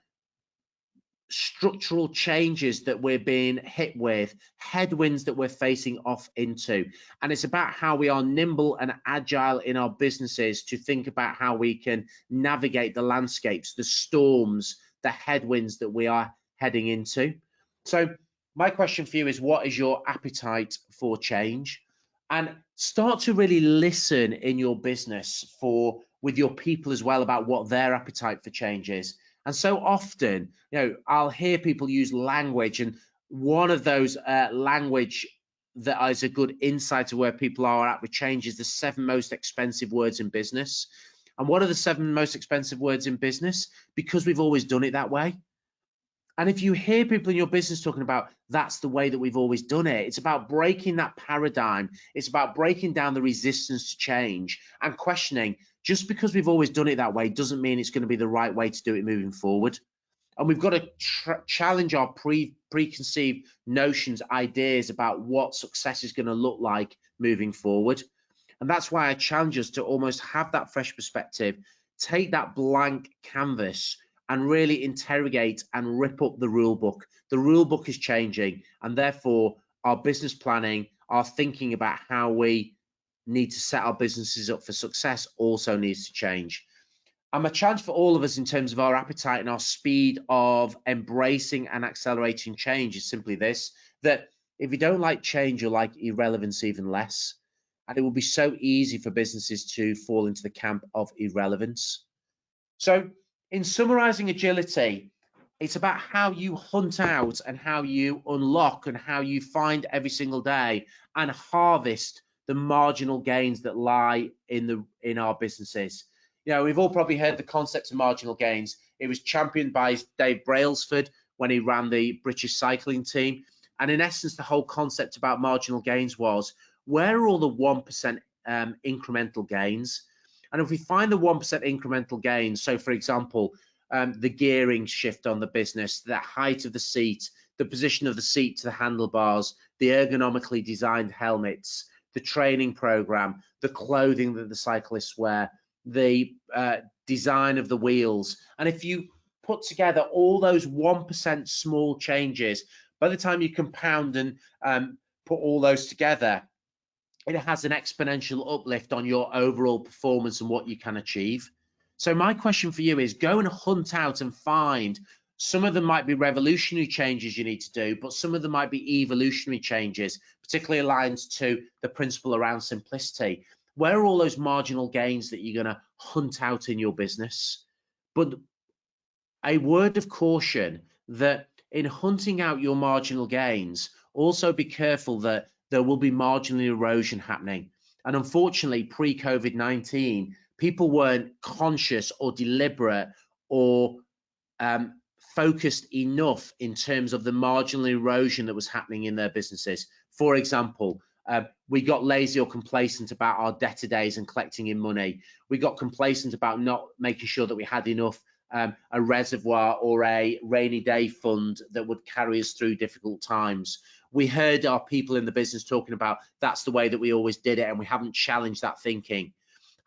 structural changes that we're being hit with, headwinds that we're facing off into. And it's about how we are nimble and agile in our businesses to think about how we can navigate the landscapes, the storms, the headwinds that we are heading into. So my question for you is, what is your appetite for change? And start to really listen in your business with your people as well about what their appetite for change is. And so often, I'll hear people use language, and one of those language that is a good insight to where people are at with change is the 7 most expensive words in business. And what are the 7 most expensive words in business? Because we've always done it that way. And if you hear people in your business talking about that's the way that we've always done it, it's about breaking that paradigm. It's about breaking down the resistance to change and questioning, just because we've always done it that way doesn't mean it's going to be the right way to do it moving forward. And we've got to challenge our preconceived notions, ideas about what success is going to look like moving forward. And that's why I challenge us to almost have that fresh perspective, take that blank canvas and really interrogate and rip up the rule book. The rule book is changing, and therefore our business planning, our thinking about how we need to set our businesses up for success also needs to change. And my challenge for all of us in terms of our appetite and our speed of embracing and accelerating change is simply this, that if you don't like change, you'll like irrelevance even less. And it will be so easy for businesses to fall into the camp of irrelevance. So in summarizing agility, it's about how you hunt out and how you unlock and how you find every single day and harvest the marginal gains that lie in our businesses. We've all probably heard the concept of marginal gains. It was championed by Dave Brailsford when he ran the British cycling team. And in essence, the whole concept about marginal gains was, where are all the 1% incremental gains? And if we find the 1% incremental gains, so for example, the gearing shift on the business, the height of the seat, the position of the seat to the handlebars, the ergonomically designed helmets, the training program, the clothing that the cyclists wear, the design of the wheels. And if you put together all those 1% small changes, by the time you compound and put all those together, it has an exponential uplift on your overall performance and what you can achieve. So my question for you is, go and hunt out and find. Some of them might be revolutionary changes you need to do, but some of them might be evolutionary changes, particularly aligned to the principle around simplicity. Where are all those marginal gains that you're going to hunt out in your business? But a word of caution that in hunting out your marginal gains, also be careful that there will be marginal erosion happening. And unfortunately, pre-COVID-19, people weren't conscious or deliberate or focused enough in terms of the marginal erosion that was happening in their businesses. For example, we got lazy or complacent about our debtor days and collecting in money. We got complacent about not making sure that we had enough a reservoir or a rainy day fund that would carry us through difficult times. We heard our people in the business talking about that's the way that we always did it, and we haven't challenged that thinking.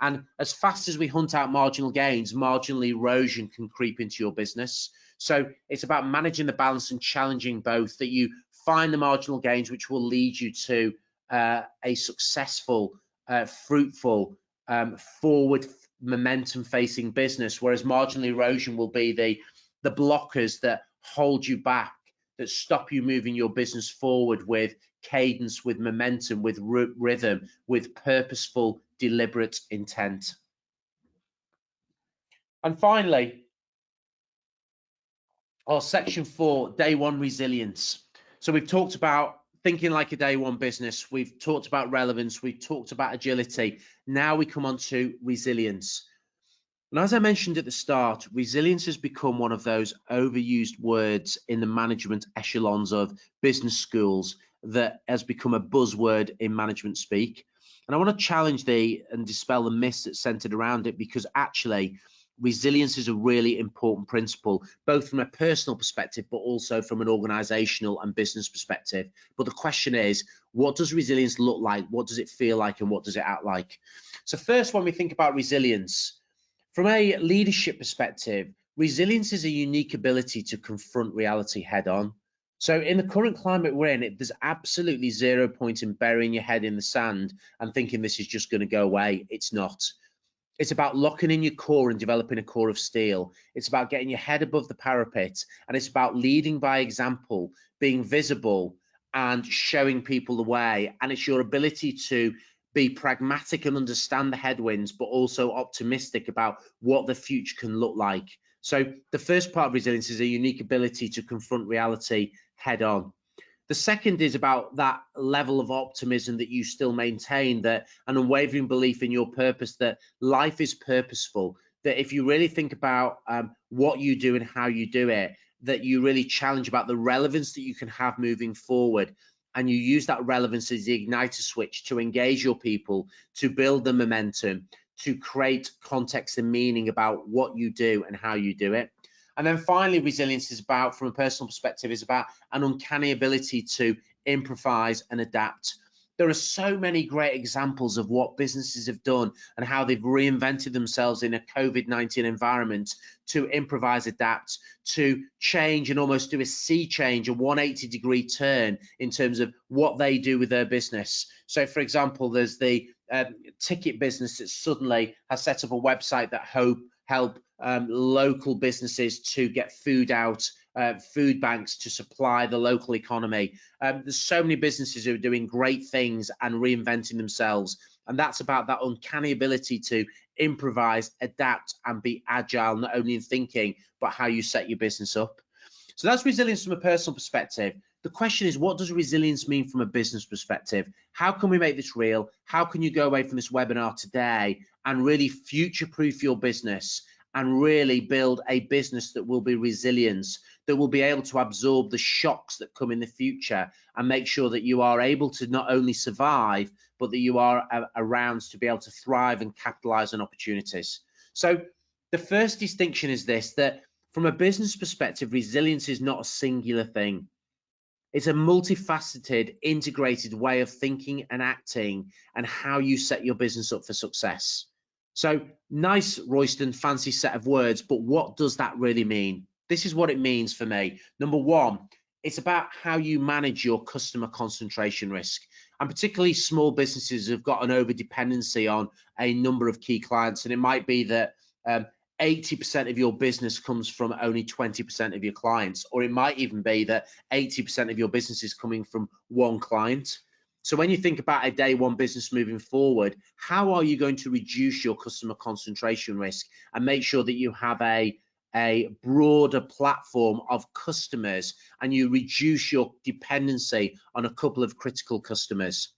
And as fast as we hunt out marginal gains, marginal erosion can creep into your business. So it's about managing the balance and challenging both, that you find the marginal gains which will lead you to a successful, fruitful, forward momentum facing business, whereas marginal erosion will be the blockers that hold you back, that stop you moving your business forward with cadence, with momentum, with rhythm, with purposeful, deliberate intent. And finally, our section 4, day one resilience. So we've talked about thinking like a day one business. We've talked about relevance. We've talked about agility. Now we come on to resilience. And as I mentioned at the start, resilience has become one of those overused words in the management echelons of business schools that has become a buzzword in management speak. And I want to challenge and dispel the myths that centered around it, because actually resilience is a really important principle, both from a personal perspective, but also from an organizational and business perspective. But the question is, what does resilience look like? What does it feel like? And what does it act like? So first, when we think about resilience, from a leadership perspective, resilience is a unique ability to confront reality head on. So in the current climate we're in, there's absolutely zero point in burying your head in the sand and thinking this is just going to go away. It's not. It's about locking in your core and developing a core of steel. It's about getting your head above the parapet, and it's about leading by example, being visible and showing people the way. And it's your ability to be pragmatic and understand the headwinds, but also optimistic about what the future can look like. So the first part of resilience is a unique ability to confront reality head on. The second is about that level of optimism that you still maintain, that an unwavering belief in your purpose, that life is purposeful, that if you really think about what you do and how you do it, that you really challenge about the relevance that you can have moving forward. And you use that relevance as the igniter switch to engage your people, to build the momentum, to create context and meaning about what you do and how you do it. And then finally, resilience is about, from a personal perspective, is about an uncanny ability to improvise and adapt. There are so many great examples of what businesses have done and how they've reinvented themselves in a COVID-19 environment to improvise, adapt, to change and almost do a sea change, a 180-degree turn in terms of what they do with their business. So, for example, there's the ticket business that suddenly has set up a website that help local businesses to get food out, food banks to supply the local economy. There's so many businesses who are doing great things and reinventing themselves. And that's about that uncanny ability to improvise, adapt, and be agile, not only in thinking, but how you set your business up. So that's resilience from a personal perspective. The question is, what does resilience mean from a business perspective? How can we make this real? How can you go away from this webinar today and really future-proof your business and really build a business that will be resilient, that will be able to absorb the shocks that come in the future and make sure that you are able to not only survive, but that you are around to be able to thrive and capitalize on opportunities. So the first distinction is this, that from a business perspective, resilience is not a singular thing. It's a multifaceted, integrated way of thinking and acting and how you set your business up for success. So nice, Royston, fancy set of words, but what does that really mean? This is what it means for me. Number one, it's about how you manage your customer concentration risk. And particularly small businesses have got an over dependency on a number of key clients. And it might be that 80% of your business comes from only 20% of your clients, or it might even be that 80% of your business is coming from one client. So when you think about a day one business moving forward, how are you going to reduce your customer concentration risk and make sure that you have a broader platform of customers and you reduce your dependency on a couple of critical customers?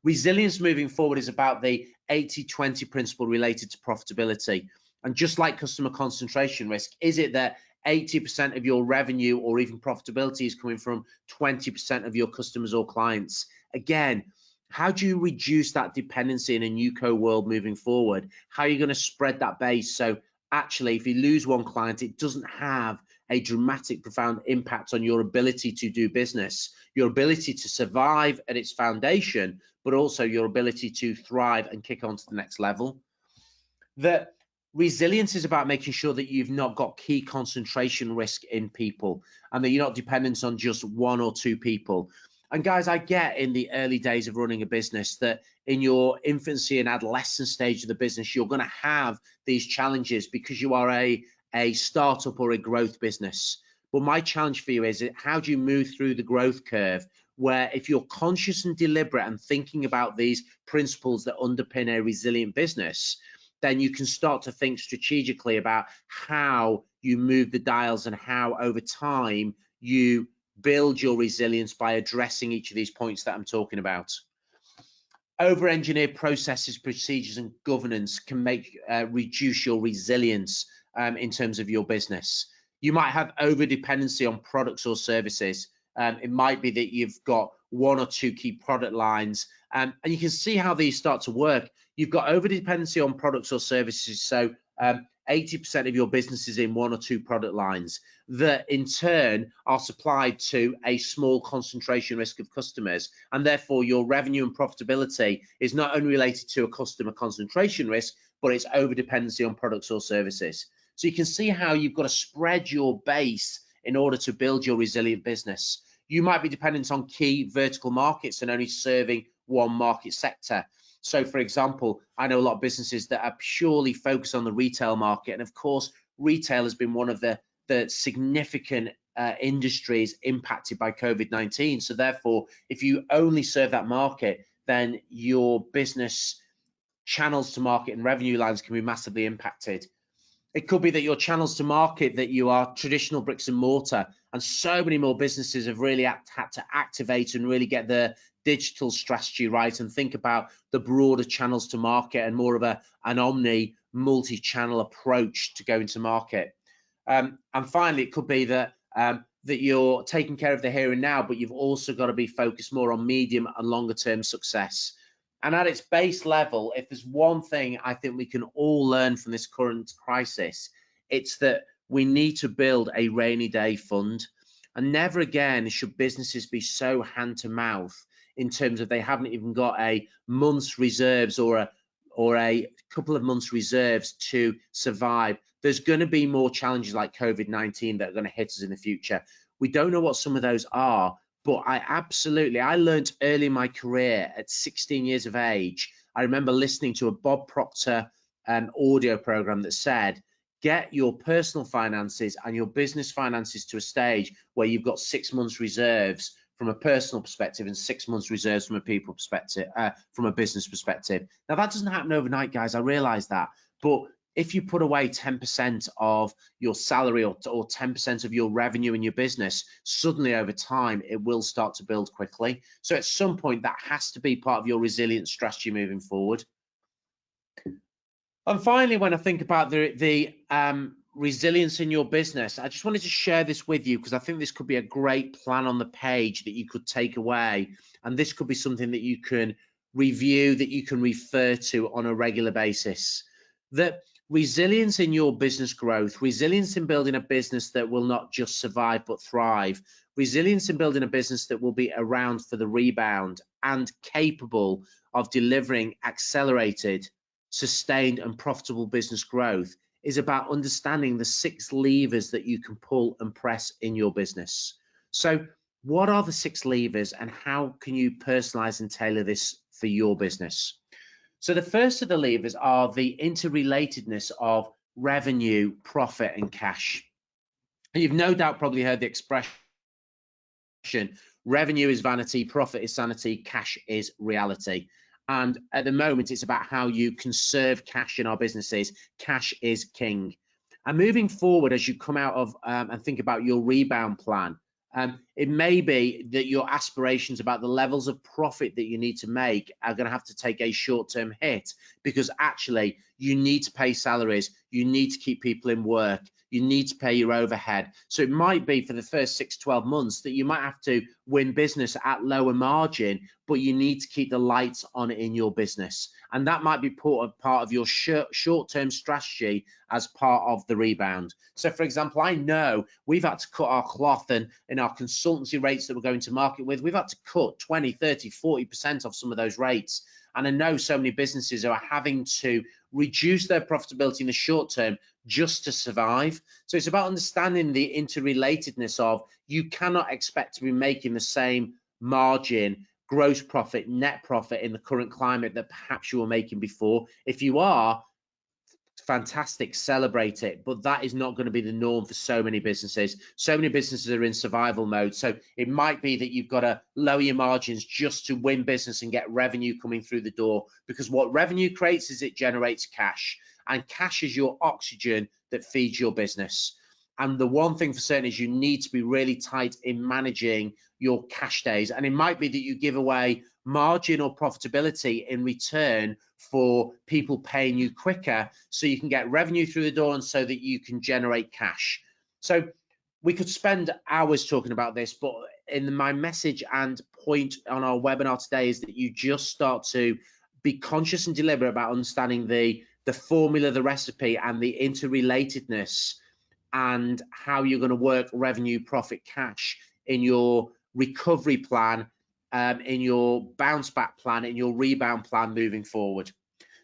Resilience moving forward is about the 80-20 principle related to profitability. And just like customer concentration risk, is it that 80% of your revenue or even profitability is coming from 20% of your customers or clients? Again, how do you reduce that dependency in a NewCo world moving forward? How are you going to spread that base so actually if you lose one client, it doesn't have a dramatic, profound impact on your ability to do business, your ability to survive at its foundation, but also your ability to thrive and kick on to the next level? That resilience is about making sure that you've not got key concentration risk in people and that you're not dependent on just one or two people. And guys, I get in the early days of running a business that in your infancy and adolescent stage of the business, you're going to have these challenges because you are a startup or a growth business. But my challenge for you is how do you move through the growth curve where if you're conscious and deliberate and thinking about these principles that underpin a resilient business, then you can start to think strategically about how you move the dials and how over time you build your resilience by addressing each of these points that I'm talking about. Over-engineered processes, procedures, and governance can reduce your resilience in terms of your business. You might have over-dependency on products or services. It might be that you've got one or two key product lines, and you can see how these start to work. You've got over-dependency on products or services, so 80% of your business is in one or two product lines that in turn are supplied to a small concentration risk of customers, and therefore your revenue and profitability is not only related to a customer concentration risk, but it's over dependency on products or services. So you can see how you've got to spread your base in order to build your resilient business. You might be dependent on key vertical markets and only serving one market sector. So for example, I know a lot of businesses that are purely focused on the retail market. And of course, retail has been one of the significant industries impacted by COVID-19. So therefore, if you only serve that market, then your business channels to market and revenue lines can be massively impacted. It could be that your channels to market, that you are traditional bricks and mortar, and so many more businesses have really had to activate and really get the digital strategy right and think about the broader channels to market and more of an omni multi-channel approach to going to market. And finally, it could be that that you're taking care of the here and now, but you've also got to be focused more on medium and longer term success. And at its base level, if there's one thing I think we can all learn from this current crisis, it's that we need to build a rainy day fund. And never again should businesses be so hand to mouth in terms of they haven't even got a month's reserves or a couple of months reserves to survive. There's going to be more challenges like COVID-19 that are going to hit us in the future. We don't know what some of those are, but I learned early in my career at 16 years of age. I remember listening to a Bob Proctor audio program that said, get your personal finances and your business finances to a stage where you've got 6 months reserves from a personal perspective and 6 months reserves from a people perspective, from a business perspective. Now that doesn't happen overnight, guys. I realize that, but if you put away 10% of your salary or 10% of your revenue in your business, suddenly over time, it will start to build quickly. So at some point, that has to be part of your resilience strategy moving forward. And finally, when I think about the resilience in your business, I just wanted to share this with you because I think this could be a great plan on the page that you could take away. And this could be something that you can review, that you can refer to on a regular basis. That resilience in your business growth, resilience in building a business that will not just survive but thrive, resilience in building a business that will be around for the rebound and capable of delivering accelerated sustained and profitable business growth is about understanding the 6 levers that you can pull and press in your business. So what are the 6 levers and how can you personalize and tailor this for your business? So the first of the levers are the interrelatedness of revenue, profit, and cash. And you've no doubt probably heard the expression, revenue is vanity, profit is sanity, cash is reality. And at the moment, it's about how you conserve cash in our businesses. Cash is king. And moving forward, as you come out of and think about your rebound plan, it may be that your aspirations about the levels of profit that you need to make are going to have to take a short-term hit, because actually you need to pay salaries, you need to keep people in work, you need to pay your overhead. So it might be for the first 6-12 months that you might have to win business at lower margin, but you need to keep the lights on in your business. And that might be part of your short-term strategy as part of the rebound. So for example, I know we've had to cut our cloth, and in our consultancy rates that we're going to market with, we've had to cut 20, 30, 40% of some of those rates. And I know so many businesses are having to reduce their profitability in the short term just to survive. So it's about understanding the interrelatedness of, you cannot expect to be making the same margin, gross profit, net profit in the current climate that perhaps you were making before. If you are, fantastic, celebrate it, but that is not going to be the norm for so many businesses. So many businesses are in survival mode. So it might be that you've got to lower your margins just to win business and get revenue coming through the door, because what revenue creates is it generates cash, and cash is your oxygen that feeds your business. And the one thing for certain is you need to be really tight in managing your cash days. And it might be that you give away margin or profitability in return for people paying you quicker, so you can get revenue through the door and so that you can generate cash. So we could spend hours talking about this, but in my message and point on our webinar today is that you just start to be conscious and deliberate about understanding the formula, the recipe, and the interrelatedness, and how you're going to work revenue, profit, cash in your recovery plan, in your bounce back plan, in your rebound plan moving forward.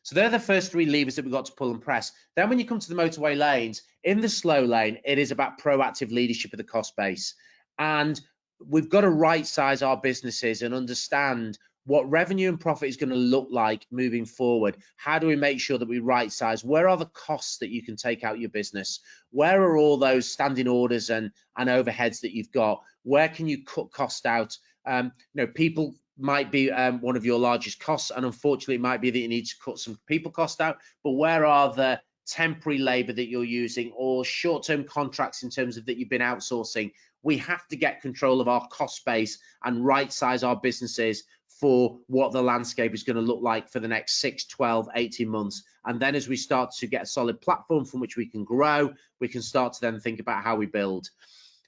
So they're the first 3 levers that we've got to pull and press. Then when you come to the motorway lanes, in the slow lane, it is about proactive leadership of the cost base. And we've got to right size our businesses and understand what revenue and profit is going to look like moving forward. How do we make sure that we right size? Where are the costs that you can take out your business? Where are all those standing orders and overheads that you've got? Where can you cut cost out? People might be one of your largest costs, and unfortunately it might be that you need to cut some people cost out, but where are the temporary labor that you're using, or short-term contracts in terms of that you've been outsourcing? We have to get control of our cost base and right size our businesses for what the landscape is going to look like for the next 6, 12, 18 months. And then as we start to get a solid platform from which we can grow, we can start to then think about how we build.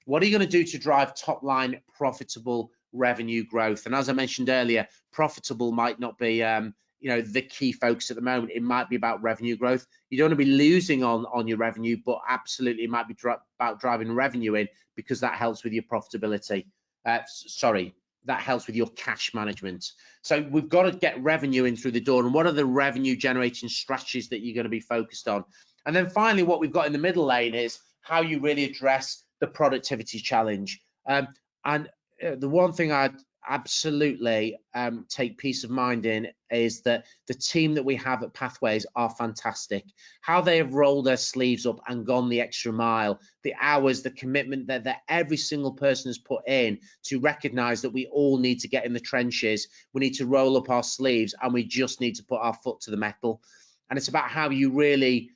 What are you going to do to drive top line profitable revenue growth? And as I mentioned earlier, profitable might not be the key focus at the moment. It might be about revenue growth. You don't want to be losing on your revenue, but absolutely it might be about driving revenue in, because that helps with your profitability. That helps with your cash management. So we've got to get revenue in through the door. And what are the revenue generating strategies that you're going to be focused on? And then finally, what we've got in the middle lane is how you really address the productivity challenge. And the one thing I'd absolutely take peace of mind in is that the team that we have at Pathways are fantastic. How they have rolled their sleeves up and gone the extra mile, the hours, the commitment that every single person has put in to recognize that we all need to get in the trenches. We need to roll up our sleeves, and we just need to put our foot to the metal. And it's about how you really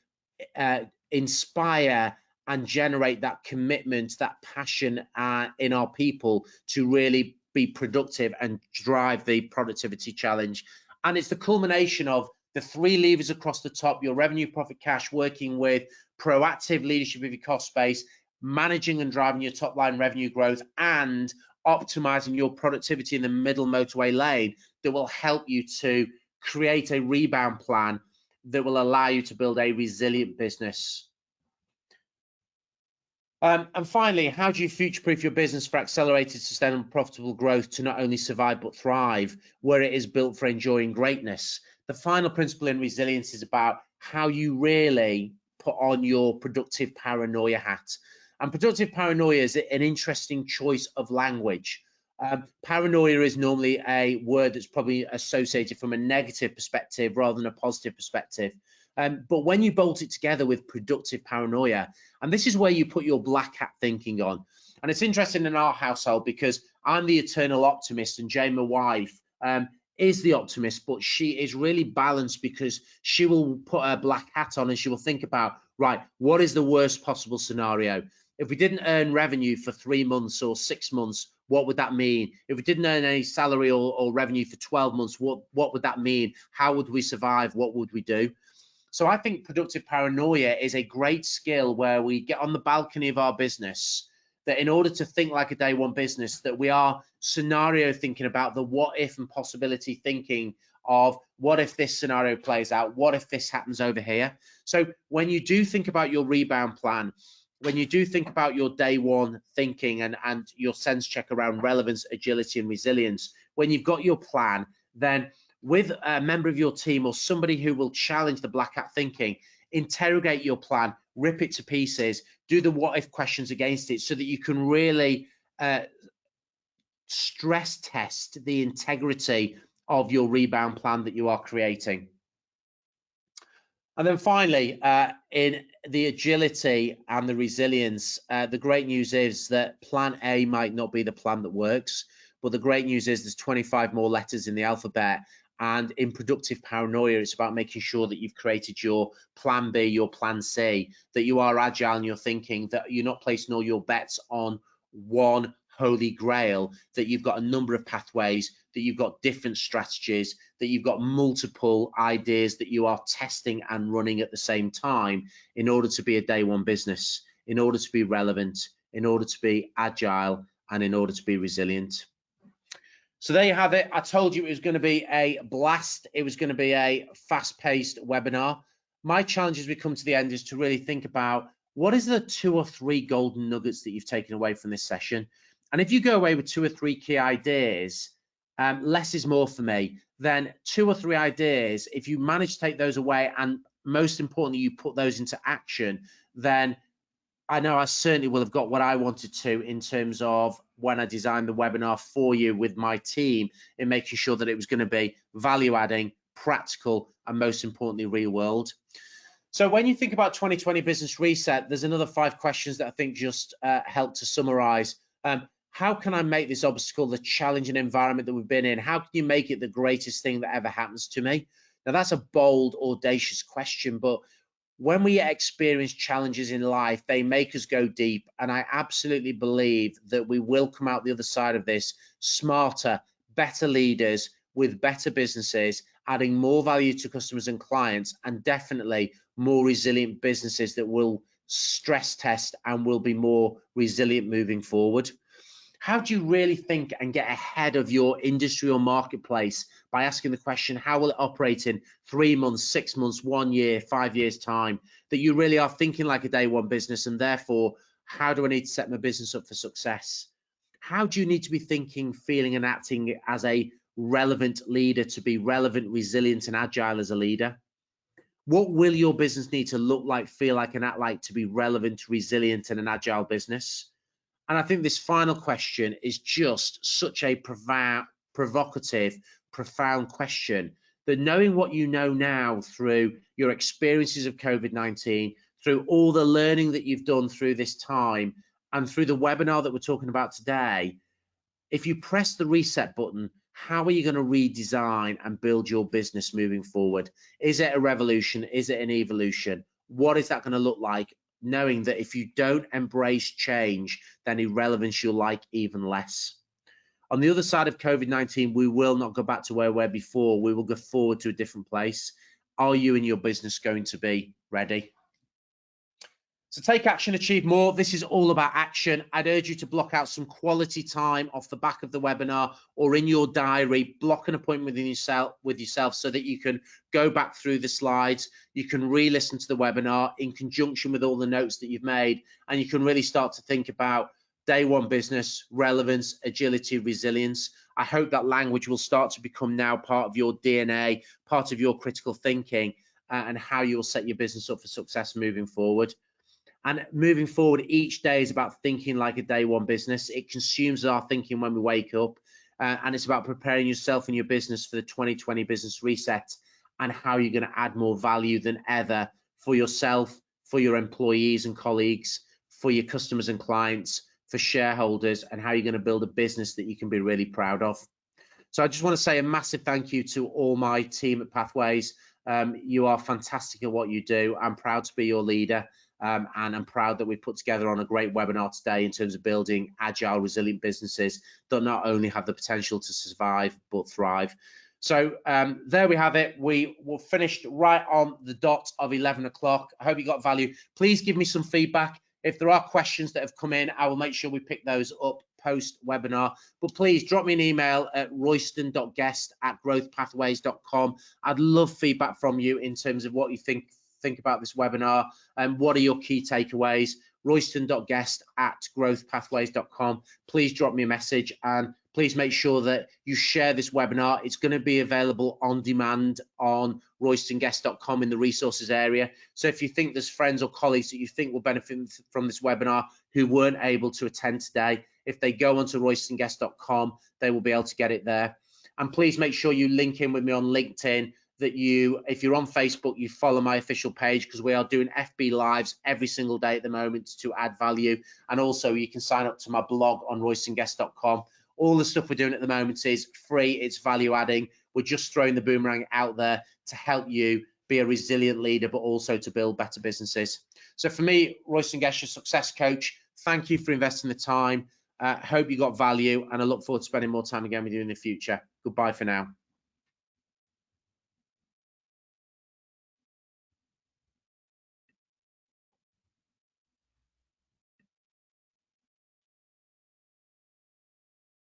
inspire and generate that commitment, that passion in our people to really be productive and drive the productivity challenge. And it's the culmination of the 3 levers across the top: your revenue, profit, cash, working with proactive leadership of your cost base, managing and driving your top line revenue growth, and optimizing your productivity in the middle motorway lane, that will help you to create a rebound plan that will allow you to build a resilient business. And finally, how do you future-proof your business for accelerated, sustainable, profitable growth to not only survive but thrive, where it is built for enjoying greatness? The final principle in resilience is about how you really put on your productive paranoia hat. And productive paranoia is an interesting choice of language. Paranoia is normally a word that's probably associated from a negative perspective rather than a positive perspective. But when you bolt it together with productive paranoia, and this is where you put your black hat thinking on. And it's interesting in our household because I'm the eternal optimist and Jane, my wife, is the optimist, but she is really balanced because she will put her black hat on and she will think about, right, what is the worst possible scenario? If we didn't earn revenue for 3 months or 6 months, what would that mean? If we didn't earn any salary or revenue for 12 months, what would that mean? How would we survive? What would we do? So I think productive paranoia is a great skill where we get on the balcony of our business, that in order to think like a day one business, that we are scenario thinking about the what if and possibility thinking of what if this scenario plays out? What if this happens over here? So when you do think about your rebound plan, when you do think about your day one thinking and your sense check around relevance, agility, and resilience, when you've got your plan, then with a member of your team or somebody who will challenge the black hat thinking, interrogate your plan, rip it to pieces, do the what if questions against it so that you can really stress test the integrity of your rebound plan that you are creating. And then finally, in the agility and the resilience, the great news is that plan A might not be the plan that works, but the great news is there's 25 more letters in the alphabet. And in productive paranoia, it's about making sure that you've created your plan B, your plan C, that you are agile in your thinking, that you're not placing all your bets on one holy grail, that you've got a number of pathways, that you've got different strategies, that you've got multiple ideas that you are testing and running at the same time in order to be a day one business, in order to be relevant, in order to be agile, and in order to be resilient. So there you have it. I told you it was going to be a blast. It was going to be a fast-paced webinar. My challenge as we come to the end is to really think about what is the 2 or 3 golden nuggets that you've taken away from this session. And if you go away with 2 or 3 key ideas, less is more for me. Then 2 or 3 ideas, if you manage to take those away and most importantly, you put those into action, then I know I certainly will have got what I wanted to in terms of when I designed the webinar for you with my team in making sure that it was going to be value adding, practical, and most importantly, real world. So when you think about 2020 Business Reset, there's another 5 questions that I think just help to summarize. How can I make this obstacle the challenging environment that we've been in? How can you make it the greatest thing that ever happens to me? Now, that's a bold, audacious question, but when we experience challenges in life, they make us go deep. And I absolutely believe that we will come out the other side of this smarter, better leaders with better businesses, adding more value to customers and clients, and definitely more resilient businesses that will stress test and will be more resilient moving forward. How do you really think and get ahead of your industry or marketplace by asking the question, how will it operate in 3 months, 6 months, 1 year, 5 years time, that you really are thinking like a day one business, and therefore, how do I need to set my business up for success? How do you need to be thinking, feeling, and acting as a relevant leader to be relevant, resilient, and agile as a leader? What will your business need to look like, feel like, and act like to be relevant, resilient, and an agile business? And I think this final question is just such a provocative, profound question, that knowing what you know now through your experiences of COVID-19, through all the learning that you've done through this time, and through the webinar that we're talking about today, if you press the reset button, how are you going to redesign and build your business moving forward? Is it a revolution? Is it an evolution? What is that going to look like? Knowing that if you don't embrace change, then irrelevance you'll like even less. On the other side of COVID-19, we will not go back to where we were before. We will go forward to a different place. Are you and your business going to be ready? So take action, achieve more. This is all about action. I'd urge you to block out some quality time off the back of the webinar or in your diary, block an appointment with yourself so that you can go back through the slides. You can re-listen to the webinar in conjunction with all the notes that you've made, and you can really start to think about day one business, relevance, agility, resilience. I hope that language will start to become now part of your DNA, part of your critical thinking, and how you'll set your business up for success moving forward. And moving forward, each day is about thinking like a day one business. It consumes our thinking when we wake up. And it's about preparing yourself and your business for the 2020 business reset and how you're going to add more value than ever for yourself, for your employees and colleagues, for your customers and clients, for shareholders, and how you're going to build a business that you can be really proud of. So I just want to say a massive thank you to all my team at Pathways. You are fantastic at what you do. I'm proud to be your leader. And I'm proud that we've put together on a great webinar today in terms of building agile, resilient businesses that not only have the potential to survive, but thrive. So there we have it. We were finished right on the dot of 11 o'clock. I hope you got value. Please give me some feedback. If there are questions that have come in, I will make sure we pick those up post-webinar. But please drop me an email at royston.guest@growthpathways.com. I'd love feedback from you in terms of what you think about this webinar and what are your key takeaways. royston.guest@growthpathways.com. Please drop me a message, and please make sure that you share this webinar. It's going to be available on demand on roystonguest.com in the resources area. So if you think there's friends or colleagues that you think will benefit from this webinar who weren't able to attend today, if they go onto roystonguest.com, they will be able to get it there. And please make sure you link in with me on LinkedIn, that if you're on Facebook, you follow my official page, because we are doing FB Lives every single day at the moment to add value. And also you can sign up to my blog on roystonguest.com. All the stuff we're doing at the moment is free, it's value adding. We're just throwing the boomerang out there to help you be a resilient leader, but also to build better businesses. So for me, Royston Guest, your success coach, thank you for investing the time. Hope you got value, and I look forward to spending more time again with you in the future. Goodbye for now.